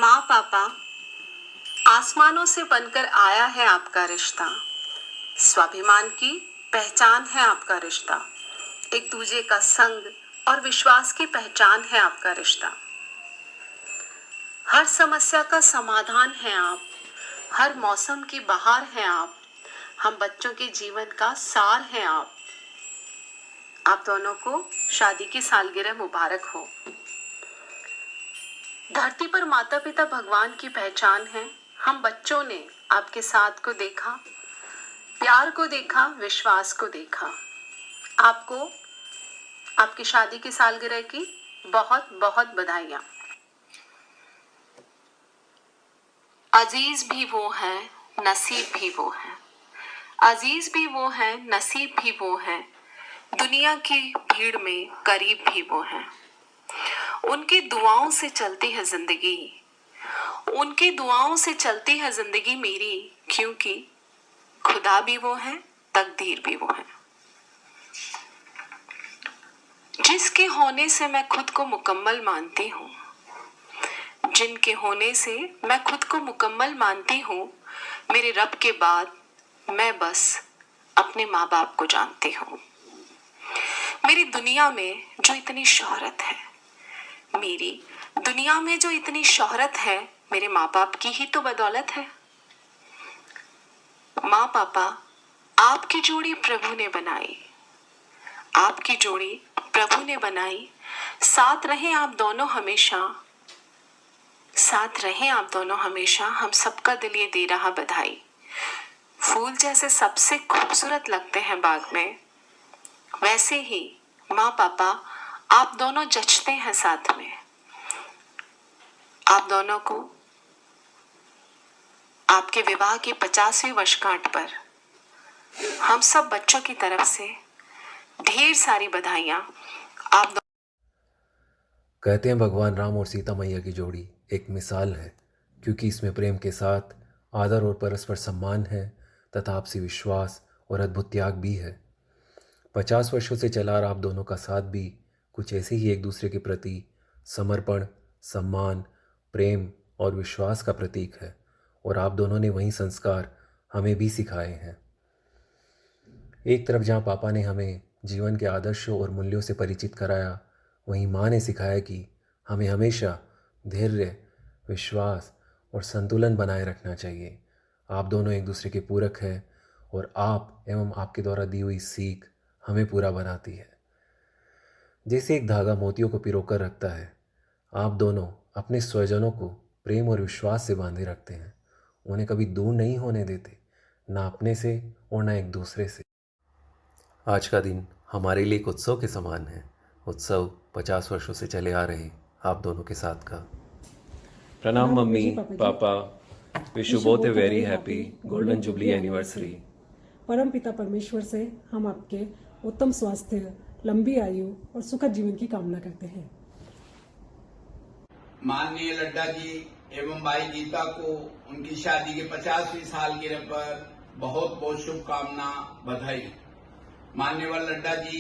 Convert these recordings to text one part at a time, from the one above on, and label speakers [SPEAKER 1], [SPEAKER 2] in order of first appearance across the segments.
[SPEAKER 1] माँ पापा, आसमानों से बनकर आया है आपका रिश्ता। स्वाभिमान की पहचान है आपका रिश्ता। एक दूजे का संग और विश्वास की पहचान है आपका रिश्ता। हर समस्या का समाधान है आप, हर मौसम की बहार हैं आप, हम बच्चों के जीवन का सार हैं आप। आप दोनों को शादी की सालगिरह मुबारक हो। धरती पर माता पिता भगवान की पहचान है। हम बच्चों ने आपके साथ को देखा, प्यार को देखा, विश्वास को देखा। आपको आपकी शादी की सालगिरह की बहुत बहुत बधाइयाँ। अजीज भी वो है, नसीब भी वो है। अजीज भी वो है, नसीब भी वो है। दुनिया की भीड़ में करीब भी वो है। उनकी दुआओं से चलती है जिंदगी, उनकी दुआओं से चलती है जिंदगी मेरी, क्योंकि खुदा भी वो है, तकदीर भी वो है। जिसके होने से मैं खुद को मुकम्मल मानती हूँ, जिनके होने से मैं खुद को मुकम्मल मानती हूँ, मेरे रब के बाद मैं बस अपने माँ बाप को जानती हूँ। मेरी दुनिया में जो इतनी शोहरत है, मेरी दुनिया में जो इतनी शोहरत है, मेरे माँ बाप की ही तो बदौलत है। माँ पापा, आपकी जोड़ी प्रभु ने बनाई, आपकी जोड़ी प्रभु ने बनाई। साथ रहें आप दोनों हमेशा, साथ रहें आप दोनों हमेशा। हम सबका दिल ये दे रहा बधाई। फूल जैसे सबसे खूबसूरत लगते हैं बाग में, वैसे ही माँ पापा आप दोनों जचते हैं साथ में। आप दोनों को आपके विवाह की 50वीं वर्षगांठ पर हम सब बच्चों की तरफ से ढेर सारी बधाइयाँ। आप
[SPEAKER 2] कहते हैं भगवान राम और सीता मैया की जोड़ी एक मिसाल है, क्योंकि इसमें प्रेम के साथ आदर और परस्पर सम्मान है तथा आपसी विश्वास और अद्भुत त्याग भी है। 50 वर्षों से चला आ रहा आप दोनों का साथ भी कुछ ऐसे ही एक दूसरे के प्रति समर्पण, सम्मान, प्रेम और विश्वास का प्रतीक है, और आप दोनों ने वही संस्कार हमें भी सिखाए हैं। एक तरफ जहाँ पापा ने हमें जीवन के आदर्शों और मूल्यों से परिचित कराया, वहीं माँ ने सिखाया कि हमें हमेशा धैर्य, विश्वास और संतुलन बनाए रखना चाहिए। आप दोनों एक दूसरे के पूरक हैं और आप एवं आपके द्वारा दी हुई सीख हमें पूरा बनाती है। जैसे एक धागा मोतियों को पिरोकर रखता है, आप दोनों अपने स्वजनों को प्रेम और विश्वास से बांधे रखते हैं। उन्हें कभी दूर नहीं होने देते, ना अपने से और ना एक दूसरे से। आज का दिन हमारे लिए एक उत्सव के समान है। उत्सव 50 वर्षों से चले आ रहे आप दोनों के साथ का। प्रणाम mummy papa, wish you both a very happy golden jubilee anniversary.
[SPEAKER 3] परम पिता परमेश्वर से हम आपके उत्तम स्वास्थ्य, लंबी आयु और सुखद जीवन की कामना करते हैं।
[SPEAKER 4] माननीय लड्डा जी एवं भाई गीता को उनकी शादी के 50वीं सालगिरह पर बहुत बहुत शुभकामना, बधाई। मान्यवर लड्डा जी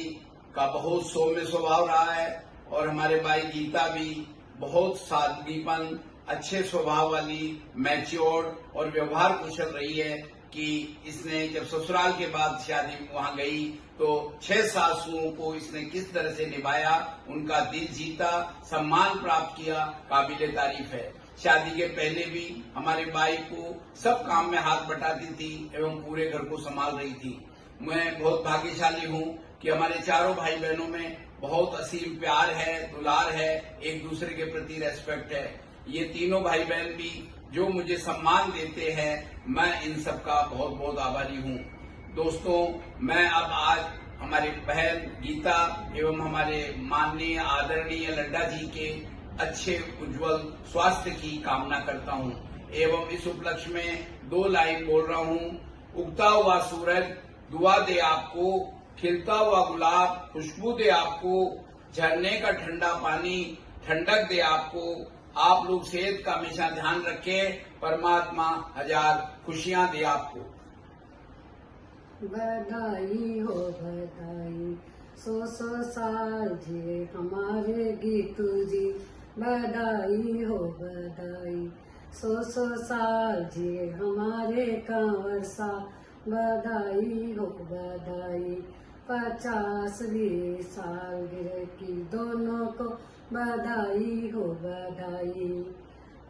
[SPEAKER 4] का बहुत सौम्य स्वभाव रहा है और हमारे भाई गीता भी बहुत सादगीपन, अच्छे स्वभाव वाली, मैच्योर और व्यवहार कुशल रही है कि इसने जब ससुराल के बाद शादी वहां गई तो 6 सासुओं को इसने किस तरह से निभाया, उनका दिल जीता, सम्मान प्राप्त किया, काबिले तारीफ है। शादी के पहले भी हमारे भाई को सब काम में हाथ बटाती थी एवं पूरे घर को संभाल रही थी। मैं बहुत भाग्यशाली हूँ कि हमारे चारों भाई बहनों में बहुत असीम प्यार है, दुलार है, एक दूसरे के प्रति रेस्पेक्ट है। ये तीनों भाई बहन भी जो मुझे सम्मान देते हैं, मैं इन सबका बहुत बहुत आभारी हूँ। दोस्तों, मैं अब आज हमारे बहन गीता एवं हमारे माननीय आदरणीय लड्डा जी के अच्छे उज्जवल स्वास्थ्य की कामना करता हूँ एवं इस उपलक्ष्य में 2 लाइन बोल रहा हूँ। उगता हुआ सूरज दुआ दे आपको, खिलता हुआ गुलाब खुशबू दे आपको, झरने का ठंडा पानी ठंडक दे आपको। आप लोग सेहत का हमेशा ध्यान रखें, परमात्मा हजार खुशियां दे आपको।
[SPEAKER 5] बधाई हो बधाई, 100 साल जिए हमारे गीतू जी। बधाई हो बधाई। 100 साल जिए हमारे कांवर सा, बधाई हो बधाई। 50वीं सालगिरह की दोनों को बधाई हो बधाई।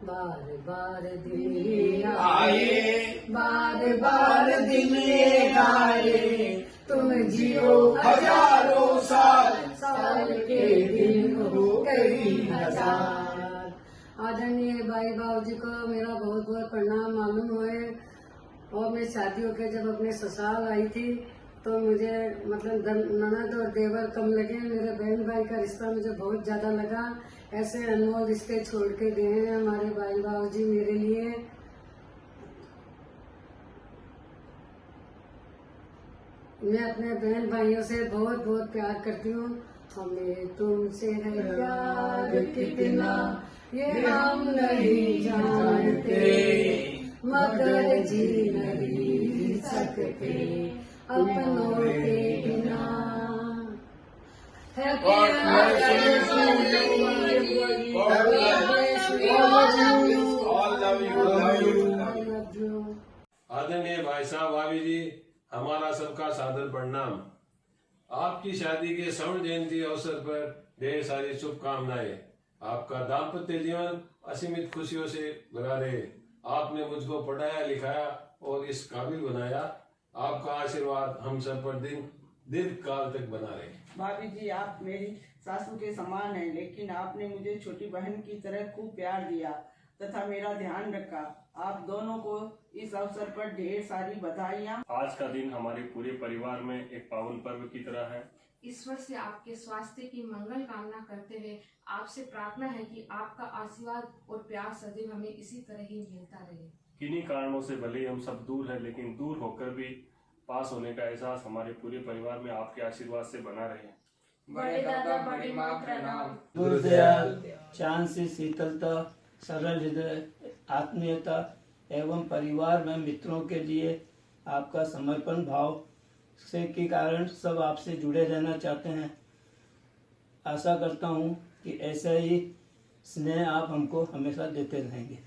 [SPEAKER 5] बार बार दिन ये आए, बार बार दिन ये आए, तुम जियो हजारों साल, साल के दिन हो कई हजार। आदरणीय भाई बाबूजी को मेरा बहुत बहुत प्रणाम मालूम हुए। और मैं शादी होकर जब अपने ससुराल आई थी तो मुझे मतलब ननद और देवर कम लगे, मेरे बहन भाई का रिश्ता मुझे बहुत ज्यादा लगा। ऐसे अनमोल रिश्ते छोड़ के गए हैं हमारे भाई बाबूजी मेरे लिए। मैं अपने बहन भाइयों से बहुत बहुत प्यार करती हूँ। हमें तुमसे है प्यार कितना ये हम नहीं जानते, मगर जी नहीं सकते अपनों के बिना। Happy
[SPEAKER 6] आदरणीय भाई साहब भाभी जी, हमारा सबका सादर प्रणाम। आपकी शादी के स्वर्ण जयंती अवसर पर ढेर सारी शुभकामनाएं। आपका दाम्पत्य जीवन असीमित खुशियों से भरा रहे। आपने मुझको पढ़ाया लिखाया और इस काबिल बनाया। आपका आशीर्वाद हम सब पर दीर्घ काल तक बना रहे।
[SPEAKER 7] भाभी जी, आप मेरी सासू के समान हैं, लेकिन आपने मुझे छोटी बहन की तरह खूब प्यार दिया तथा मेरा ध्यान रखा। आप दोनों को इस अवसर पर ढेर सारी बधाइयाँ।
[SPEAKER 8] आज का दिन हमारे पूरे परिवार में एक पावन पर्व की तरह है।
[SPEAKER 9] ईश्वर से आपके स्वास्थ्य की मंगल कामना करते हुए आपसे प्रार्थना है कि आपका आशीर्वाद और प्यार सदैव हमें इसी तरह ही मिलता रहे।
[SPEAKER 8] किन्हीं कारणों से भले ही हम सब दूर हैं, लेकिन दूर होकर भी पास होने का एहसास हमारे पूरे परिवार में आपके आशीर्वाद से बना रहे।
[SPEAKER 7] बड़े दादा बड़ी माँ प्रणाम।
[SPEAKER 10] गुरुदयाल, चांद सी शीतलता, सरल हृदय, आत्मीयता एवं परिवार में मित्रों के लिए आपका समर्पण भाव से के कारण सब आपसे जुड़े रहना चाहते हैं। आशा करता हूँ कि ऐसा ही स्नेह आप हमको हमेशा देते रहेंगे।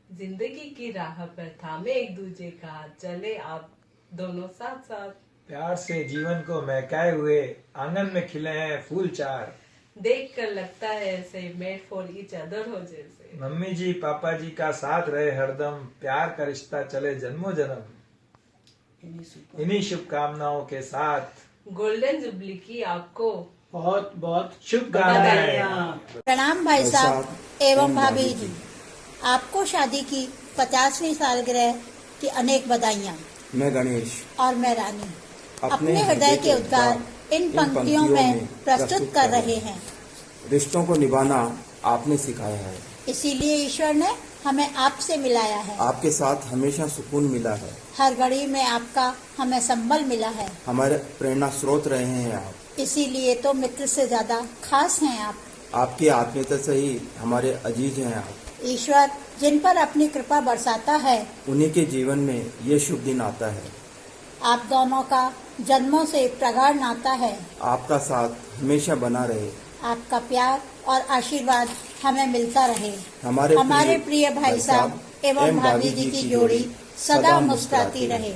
[SPEAKER 11] जिंदगी की राह पर थामे एक दूजे का हाथ, चले आप दोनों साथ साथ।
[SPEAKER 12] प्यार से जीवन को महकाए हुए आंगन में खिले हैं फूल चार,
[SPEAKER 11] देख कर लगता है ऐसे मेड फॉर ईच अदर हो जैसे।
[SPEAKER 12] मम्मी जी पापा जी का साथ रहे हरदम, प्यार का रिश्ता चले जन्मों जन्म। इन्हीं शुभकामनाओं के साथ
[SPEAKER 11] गोल्डन जुबली की आपको
[SPEAKER 10] बहुत बहुत
[SPEAKER 12] शुभकामनाएं।
[SPEAKER 13] प्रणाम भाई साहब एवं भाभी जी, आपको शादी की 50वीं सालगिरह की अनेक बधाइयाँ।
[SPEAKER 14] मैं गणेश
[SPEAKER 13] और मैं रानी अपने हृदय के उद्गार इन पंक्तियों में प्रस्तुत कर रहे हैं।
[SPEAKER 14] रिश्तों को निभाना आपने सिखाया है,
[SPEAKER 13] इसीलिए ईश्वर ने हमें आपसे मिलाया है।
[SPEAKER 14] आपके साथ हमेशा सुकून मिला है,
[SPEAKER 13] हर घड़ी में आपका हमें संबल मिला है।
[SPEAKER 14] हमारे प्रेरणा स्रोत रहे हैं आप,
[SPEAKER 13] इसीलिए तो मित्र से ज्यादा खास हैं आप।
[SPEAKER 14] आपकी आत्मीयता से ही हमारे अजीज हैं आप।
[SPEAKER 13] ईश्वर जिन पर अपनी कृपा बरसाता है,
[SPEAKER 14] उन्हीं के जीवन में ये शुभ दिन आता है।
[SPEAKER 13] आप दोनों का जन्मों से प्रगाढ़ नाता है।
[SPEAKER 14] आपका साथ हमेशा बना रहे,
[SPEAKER 13] आपका प्यार और आशीर्वाद हमें मिलता रहे।
[SPEAKER 14] हमारे
[SPEAKER 13] प्रिय भाई साहब एवं भाभी जी की जोड़ी सदा मुस्कुराती रहे।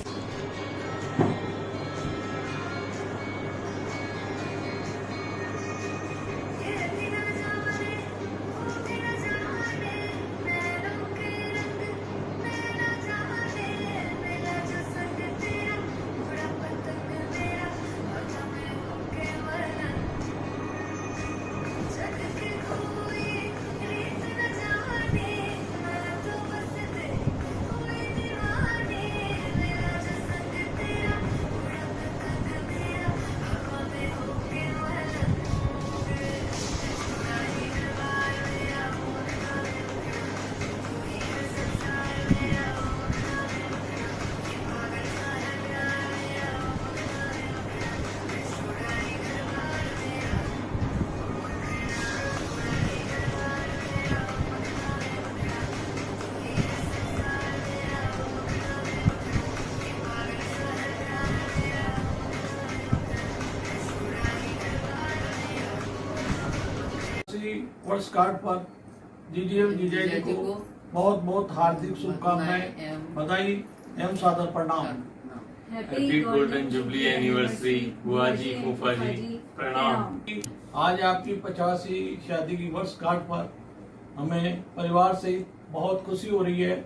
[SPEAKER 15] वर्षगांठ पर जीजीएम जीजा जी को बहुत बहुत हार्दिक शुभकामनाएं, बधाई एवं सादर प्रणाम।
[SPEAKER 16] हैप्पी गोल्डन जुबली एनिवर्सरी बुआ जी, फूफा जी, प्रणाम।
[SPEAKER 15] आज आपकी 85वीं शादी की वर्षगांठ पर हमें परिवार से बहुत खुशी हो रही है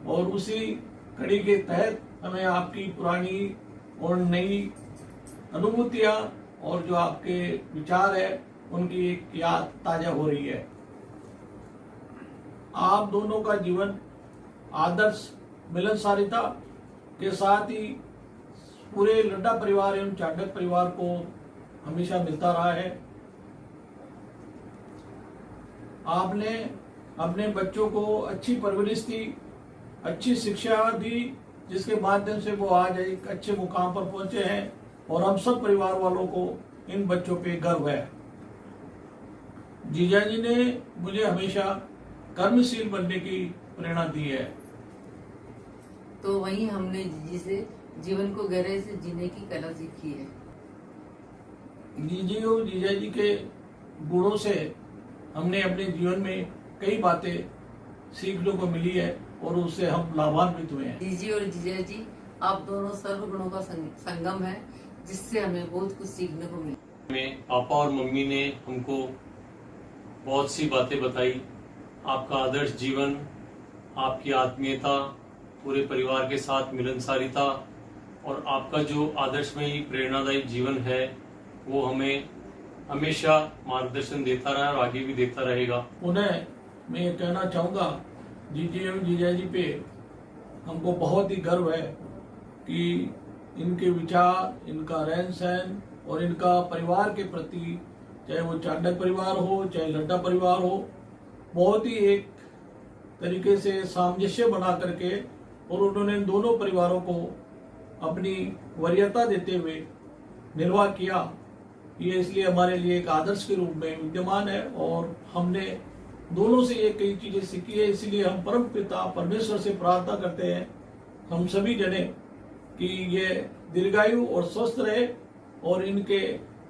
[SPEAKER 15] और उसी कड़ी के तहत हमें आपकी पुरानी और नई अनुभूतियां और जो आपके विचार है उनकी एक याद ताजा हो रही है। आप दोनों का जीवन आदर्श मिलनसारिता के साथ ही पूरे लड्डा परिवार एवं चाडक परिवार को हमेशा मिलता रहा है। आपने अपने बच्चों को अच्छी परवरिश दी, अच्छी शिक्षा दी, जिसके माध्यम से वो आज एक अच्छे मुकाम पर पहुंचे हैं और हम सब परिवार वालों को इन बच्चों पे गर्व है। जीजा जी ने मुझे हमेशा कर्मशील बनने की प्रेरणा दी है।
[SPEAKER 17] तो वहीं हमने जीजी से जीवन को गहराई से जीने की कला सीखी है।
[SPEAKER 15] जीजी और जीजा जी के गुणों से हमने अपने जीवन में कई बातें सीखने को मिली है और उससे हम लाभान्वित हुए हैं।
[SPEAKER 17] जीजी और जीजा जी आप दोनों सर्वगुणों का संगम है, जिससे हमें बहुत कुछ सीखने को मिला।
[SPEAKER 16] में पापा और मम्मी ने हमको बहुत सी बातें बताई। आपका आदर्श जीवन, आपकी आत्मीयता, पूरे परिवार के साथ मिलनसारिता और आपका जो आदर्शमयी प्रेरणादायी जीवन है वो हमें हमेशा मार्गदर्शन देता रहा और आगे भी देता रहेगा।
[SPEAKER 15] उन्हें मैं ये कहना चाहूँगा, जीजी एवं जीजा जी पे हमको बहुत ही गर्व है कि इनके विचार, इनका रहन सहन और इनका परिवार के प्रति, चाहे वो चाडक परिवार हो चाहे लड्डा परिवार हो, बहुत ही एक तरीके से सामंजस्य बना करके और उन्होंने इन दोनों परिवारों को अपनी वरीयता देते हुए निर्वाह किया। ये इसलिए हमारे लिए एक आदर्श के रूप में विद्यमान है और हमने दोनों से ये कई चीजें सीखी है। इसलिए हम परम पिता परमेश्वर से प्रार्थना करते हैं हम सभी जने कि ये दीर्घायु और स्वस्थ रहे और इनके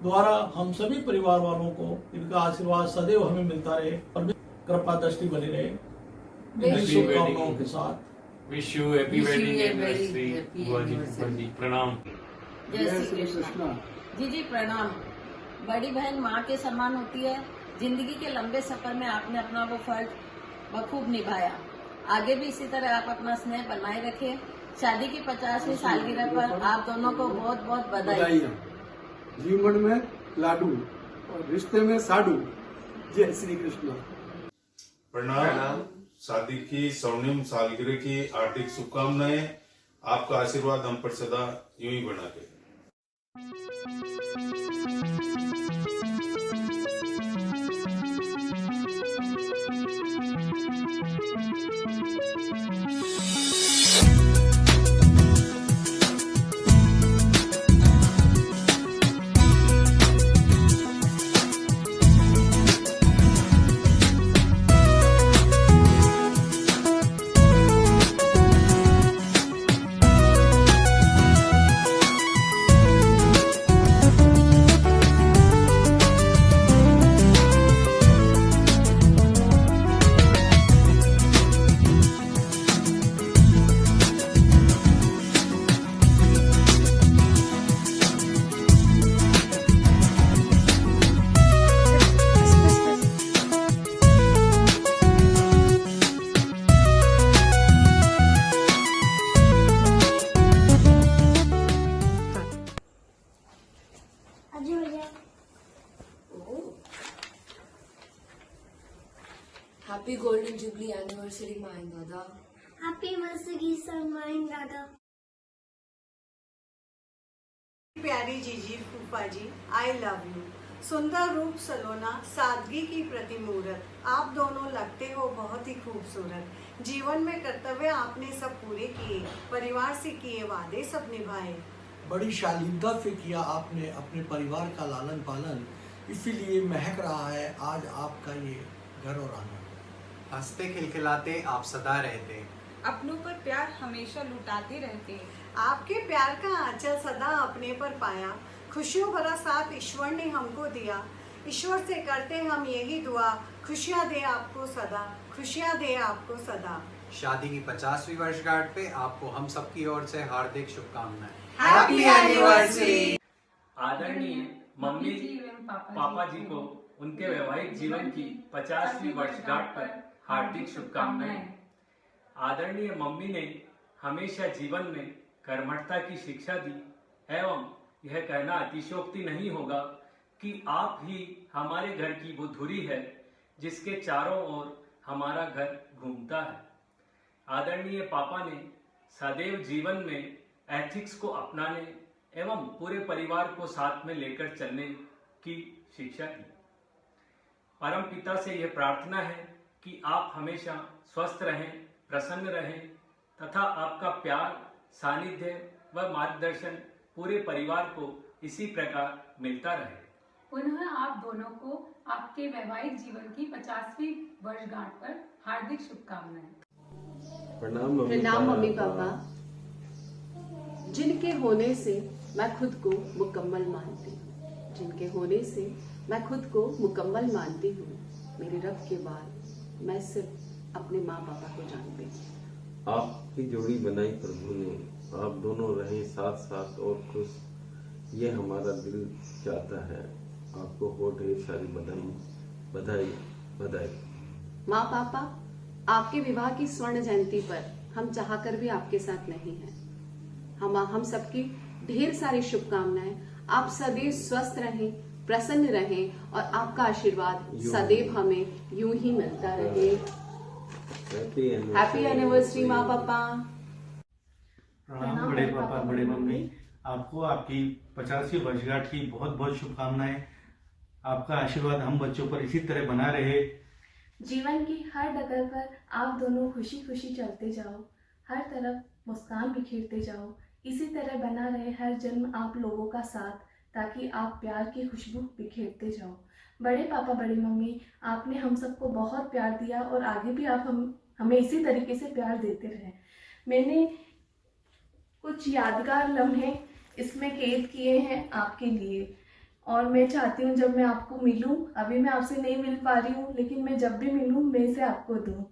[SPEAKER 15] द्वारा हम सभी परिवार वालों को इनका आशीर्वाद सदैव हमें मिलता रहे और कृपा दृष्टि बनी रहे। शुभकामनाओं के साथ
[SPEAKER 16] wish you happy wedding anniversary बुआ जी, फूफा जी, प्रणाम।
[SPEAKER 5] जय श्री कृष्ण। जीजी प्रणाम। बड़ी बहन माँ के समान होती है। जिंदगी के लंबे सफर में आपने अपना वो फर्ज बखूब निभाया। आगे भी इसी तरह आप अपना स्नेह बनाए रखें। शादी की 50वीं सालगिरह पर आप दोनों को बहुत बहुत बधाई।
[SPEAKER 18] जीवन में लाडू और रिश्ते में साडू। जय श्री कृष्ण।
[SPEAKER 19] प्रणाम। शादी की 100वीं सालगिरह की हार्दिक शुभकामनाएं। आपका आशीर्वाद हम पर सदा यूं ही बना रहे।
[SPEAKER 20] Happy Golden Jubilee Anniversary, my Dada.
[SPEAKER 21] Happy Mercedes, my Dada.
[SPEAKER 22] प्यारी जीजी फूफा जी, आई लव यू। सुंदर रूप सलोना, सादगी की प्रतिमूर्त, आप दोनों लगते हो बहुत ही खूबसूरत। जीवन में कर्तव्य आपने सब पूरे किए, परिवार से किए वादे सब निभाए।
[SPEAKER 23] बड़ी शालीनता से किया आपने अपने परिवार का लालन पालन, इसीलिए महक रहा है आज आपका ये घर और आंगन।
[SPEAKER 24] हंसते खिलखिलाते आप सदा रहते,
[SPEAKER 25] अपनों पर प्यार हमेशा लुटाते रहते।
[SPEAKER 22] आपके प्यार का आंचल सदा अपने पर पाया, खुशियों भरा साथ ईश्वर ने हमको दिया। ईश्वर से करते हम यही दुआ, खुशियाँ दे आपको सदा, खुशियाँ दे आपको सदा।
[SPEAKER 24] शादी की 50वीं वर्षगांठ पे आपको हम सबकी ओर से हार्दिक शुभकामनाएं।
[SPEAKER 22] Happy anniversary.
[SPEAKER 10] आदरणीय मम्मी पापा जी को उनके वैवाहिक जीवन की 50वीं वर्षगांठ पर हार्दिक शुभकामनाएं। आदरणीय मम्मी ने हमेशा जीवन में कर्मठता की शिक्षा दी एवं यह कहना अतिशयोक्ति नहीं होगा कि आप ही हमारे घर की वो धुरी है जिसके चारों ओर हमारा घर घूमता है। आदरणीय पापा ने सदैव जीवन में एथिक्स को अपनाने एवं पूरे परिवार को साथ में लेकर चलने की शिक्षा दी। परम पिता से यह प्रार्थना है कि आप हमेशा स्वस्थ रहें, प्रसन्न रहें तथा आपका प्यार, सानिध्य व मार्गदर्शन पूरे परिवार को इसी प्रकार मिलता रहे।
[SPEAKER 1] पुनः आप दोनों को आपके वैवाहिक जीवन की 50वीं वर्षगांठ पर हार्दिक शुभकामनाएं।
[SPEAKER 2] प्रणाम मम्मी पापा। जिनके होने से मैं खुद को मुकम्मल मानती हूँ, जिनके होने से मैं खुद को मुकम्मल मानती हूँ। मेरे रब के बाद मैं सिर्फ अपने माँ पापा को जानती हूँ।
[SPEAKER 3] आपकी जोड़ी बनाई प्रभु ने, आप दोनों रहे साथ साथ और खुश, ये हमारा दिल चाहता है। आपको हो ढेर सारी बधाई बधाई बधाई।
[SPEAKER 2] माँ पापा, आपके विवाह की स्वर्ण जयंती पर हम चाहकर भी आपके साथ नहीं हैं। हम सबकी ढेर सारी शुभकामनाएं। आप सदैव स्वस्थ रहें, प्रसन्न रहें और आपका आशीर्वाद सदैव हमें यूं ही मिलता रहे। हैप्पी एनिवर्सरी माँ पापा।
[SPEAKER 4] प्रणाम बड़े पापा, बड़े मम्मी। आपको आपकी 50वीं वर्षगांठ की बहुत बहुत शुभकामनाएं। आपका आशीर्वाद हम बच्चों पर इसी तरह बना रहे।
[SPEAKER 6] जीवन की हर डगर पर आप दोनों खुशी खुशी चलते जाओ, हर तरफ मुस्कान बिखेरते जाओ। इसी तरह बना रहे हर जन्म आप लोगों का साथ, ताकि आप प्यार की खुशबू बिखेरते जाओ। बड़े पापा, बड़ी मम्मी, आपने हम सबको बहुत प्यार दिया और आगे भी आप हमें इसी तरीके से प्यार देते रहे। मैंने कुछ यादगार लम्हे इसमें कैद किए हैं आपके लिए और मैं चाहती हूँ जब मैं आपको मिलूँ, अभी मैं आपसे नहीं मिल पा रही हूँ, लेकिन मैं जब भी मिलूँ मैं इसे आपको दूँ।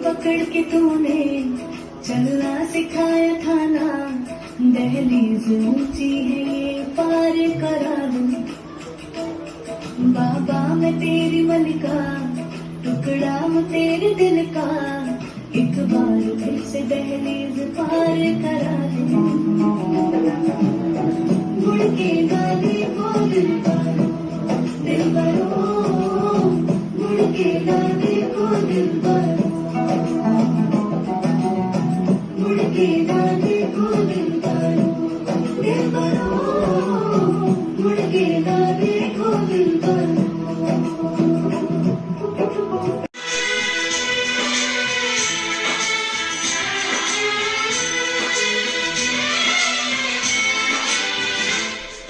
[SPEAKER 21] पकड़ के तूने
[SPEAKER 7] दहलीज ऊंची है ये पार करा दूं। बाबा मैं तेरी मलिका, टुकड़ा हूँ तेरे दिल का, एक बार फिर से दहलीज पार करा दूं। मुड़ के गाने को दिल भरो, मुड़ के गाने को दिल भरो, मुड़ के गाने को दिल भरो, मुड़ के गाने को दिल भरो।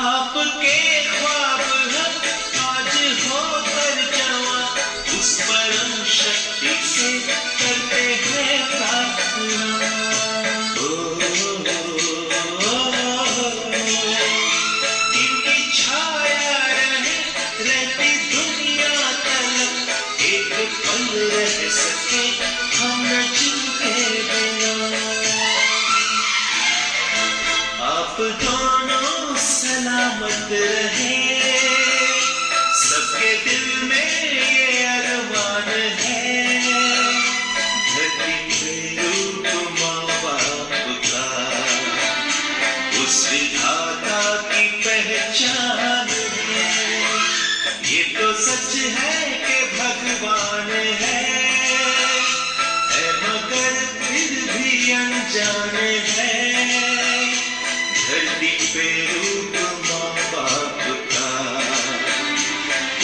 [SPEAKER 8] आपके ख्वाब हम आज हो कर जवा, उस परम शक्ति से करते हैं प्रार्थना। इनकी छाया रहे रहती दुनिया तलक, एक पल रह सके हम न जिनके बिना। आप दोनों सलामत रहे, सबके दिल में ये अरमान है, धरती पे रूप माँ बाप का, उस विधाता की पहचान है। ये तो सच है कि भगवान है मगर फिर भी अनजान है, धरती पे रूप माँ बाप का,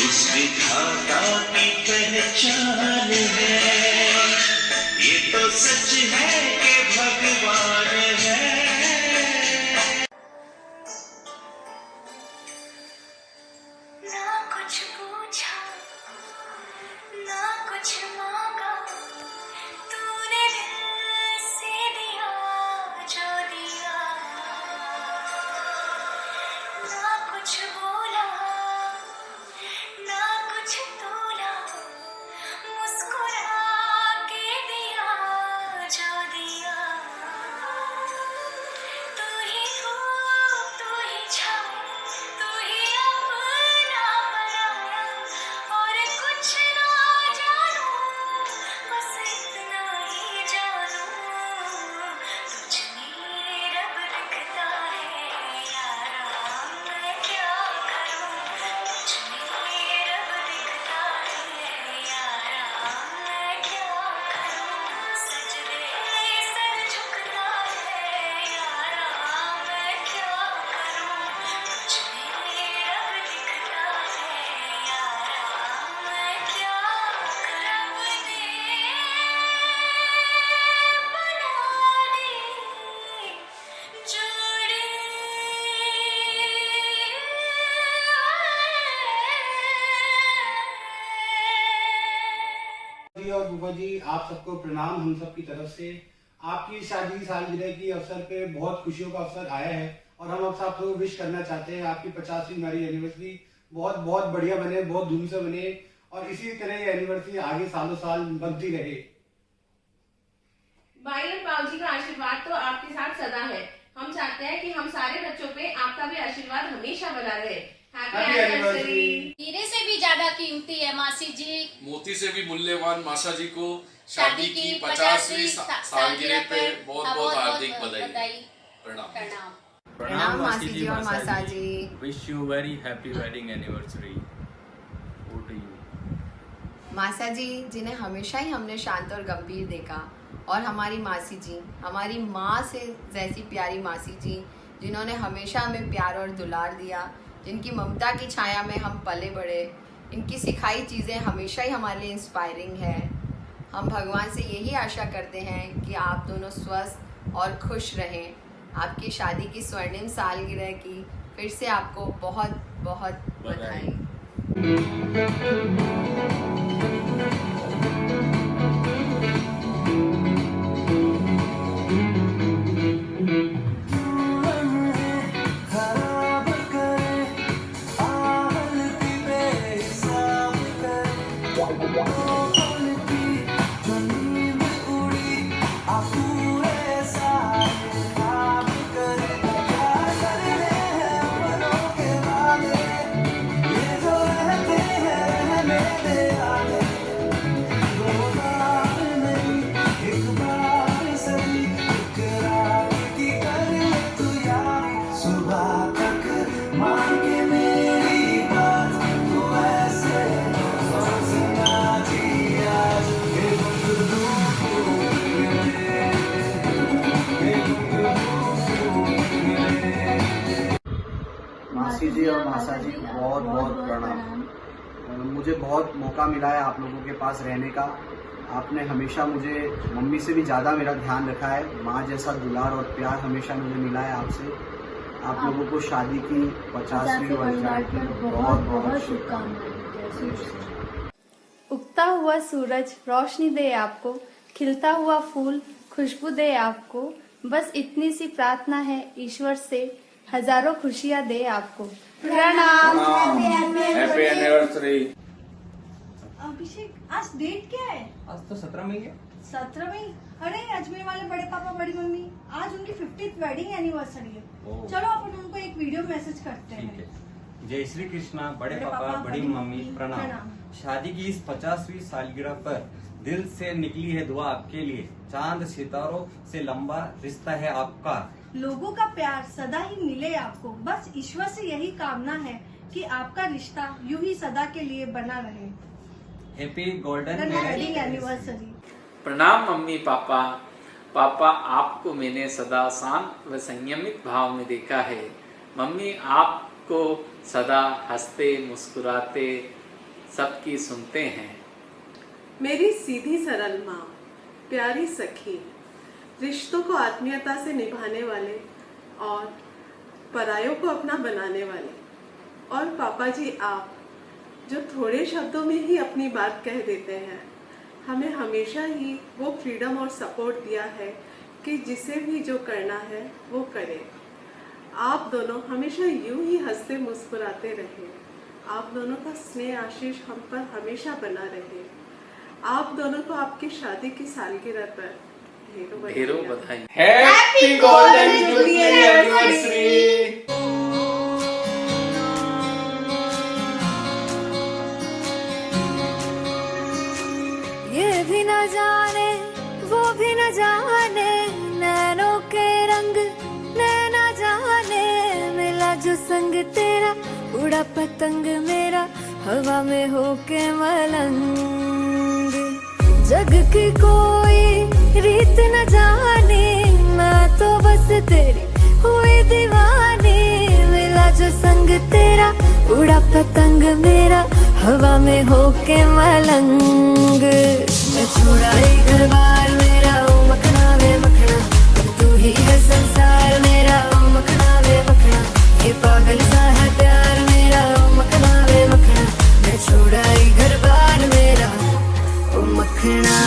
[SPEAKER 8] उस विधाता की पहचान है। ये तो सच है कि भगवान है।
[SPEAKER 7] ना कुछ पूछा, ना कुछ मांगा, तूने दिल से दिया जो दिया। ना कुछ बोला, ना कुछ तोला, मुस्कुरा के दिया जो दिया। तू ही हो, तू ही छाया, तू ही अपना बनाया, और कुछ ना जानू, बस इतना ही जानू, तुझ में रब दिखता है यारा, मैं क्या करूं। तुझ में रब दिखता है यारा, मैं क्या करूं। सजदे सर झुकता है यारा, मैं क्या करूं। तुझ में रब दिखता है यारा, मैं क्या करूं। बना दी जोड़ी,
[SPEAKER 4] जी और बुआ जी, आप सबको प्रणाम हम सब की तरफ से। आपकी शादी की सालगिरह की अवसर पे बहुत खुशियों का अवसर आया है और हम आप सबको विश करना चाहते हैं आपकी 50वीं मैरिज एनिवर्सरी बहुत बहुत बढ़िया बने, बहुत धूम से बने और इसी तरह ये एनिवर्सरी आगे सालों साल बनती रहे।
[SPEAKER 6] भाई और पाऊ जी का आशीर्वाद तो आपके साथ सदा है। हम चाहते हैं कि हम सारे बच्चों पे आपका भी आशीर्वाद हमेशा बना रहे। Happy anniversary.
[SPEAKER 9] हीरे से भी ज्यादा कीमती है मासी जी,
[SPEAKER 11] मोती से भी मूल्यवान मासा जी को शादी की 50वीं सालगिरह पे बहुत बहुत हार्दिक बधाई। प्रणाम।
[SPEAKER 12] प्रणाम मासी जी और मासा जी।
[SPEAKER 26] Wish you very happy wedding anniversary. Over to you.
[SPEAKER 12] मासा जी जिन्हें हमेशा ही हमने शांत और गंभीर देखा, और हमारी मासी जी, हमारी माँ से जैसी प्यारी मासी जी, जिन्होंने हमेशा हमें प्यार और दुलार दिया, जिनकी ममता की छाया में हम पले बढ़े, इनकी सिखाई चीज़ें हमेशा ही हमारे लिए इंस्पायरिंग है। हम भगवान से यही आशा करते हैं कि आप दोनों स्वस्थ और खुश रहें। आपकी शादी की स्वर्णिम सालगिरह की फिर से आपको बहुत बहुत बधाई।
[SPEAKER 8] पूरे सारे काम करे सुबह तक मांगे मेरी बात तू ऐसे सोचना दिया ये
[SPEAKER 5] मासी जी और मासा जी को बहुत बहुत प्रणाम। मुझे बहुत मौका मिला है आप लोगों के पास रहने का। आपने हमेशा मुझे मम्मी से भी ज़्यादा मेरा ध्यान रखा है। माँ जैसा दुलार और प्यार हमेशा मुझे मिला है आपसे। आप लोगों को शादी की 50वीं वर्षगांठ की बहुत बहुत शुभकामनाएं।
[SPEAKER 13] उगता हुआ सूरज रोशनी दे आपको, खिलता हुआ फूल खुशबू दे आपको। बस इतनी सी प्रार्थना है ईश्वर से, हजारों खुशियाँ दे आपको। प्रणाम।
[SPEAKER 26] Happy anniversary.
[SPEAKER 22] अभिषेक, आज डेट क्या है?
[SPEAKER 26] आज तो 17 मई है।
[SPEAKER 22] 17 मई? अरे अजमेर वाले बड़े पापा बड़ी मम्मी, आज उनकी 50th वेडिंग एनिवर्सरी है। चलो अपन उनको एक वीडियो मैसेज करते हैं।
[SPEAKER 14] जय श्री कृष्णा। बड़े पापा बड़ी मम्मी प्रणाम। शादी की इस 50वीं सालगिरह पर दिल से निकली है दुआ आपके लिए। चांद सितारों से लंबा रिश्ता है आपका।
[SPEAKER 22] लोगों का प्यार सदा ही मिले आपको। बस ईश्वर से यही कामना है कि आपका रिश्ता यूं ही सदा के लिए बना रहे।
[SPEAKER 14] Happy golden
[SPEAKER 22] wedding anniversary.
[SPEAKER 26] प्रणाम मम्मी पापा। पापा, आपको मैंने सदा शांत व संयमित भाव में देखा है। मम्मी, आपको सदा हंसते मुस्कुराते सबकी सुनते हैं।
[SPEAKER 2] मेरी सीधी सरल माँ, प्यारी सखी, रिश्तों को आत्मीयता से निभाने वाले और परायों को अपना बनाने वाले, और पापा जी आप जो थोड़े शब्दों में ही अपनी बात कह देते हैं, हमें हमेशा ही वो फ्रीडम और सपोर्ट दिया है कि जिसे भी जो करना है वो करें। आप दोनों हमेशा यूं ही हंसते मुस्कुराते रहे। आप दोनों का स्नेह आशीष हम पर हमेशा बना रहे। आप दोनों को आपकी शादी की सालगिरह पर ढेरों बधाई।
[SPEAKER 26] Happy golden jubilee anniversary.
[SPEAKER 13] ये भी न जाने वो भी न जाने, नैनों के रंग नैना जाने। मिला जो संग तेरा, उड़ा पतंग मेरा, हवा में होके मलंग। जग की कोई रीत न जाने, मैं तो बस तेरी हुई दीवानी। मिला जो संग तेरा, उड़ा पतंग मेरा, हवा में होके मलंग। मैं छुड़ाई घर बार मेरा, ओ मखना वे मखना, तू ही है संसार मेरा, ओ मखना वे मखना। ये पागल सा है प्यार मेरा, ओ मखना वे मखना। मैं छुड़ाई घर बार मेरा, ओ मखना।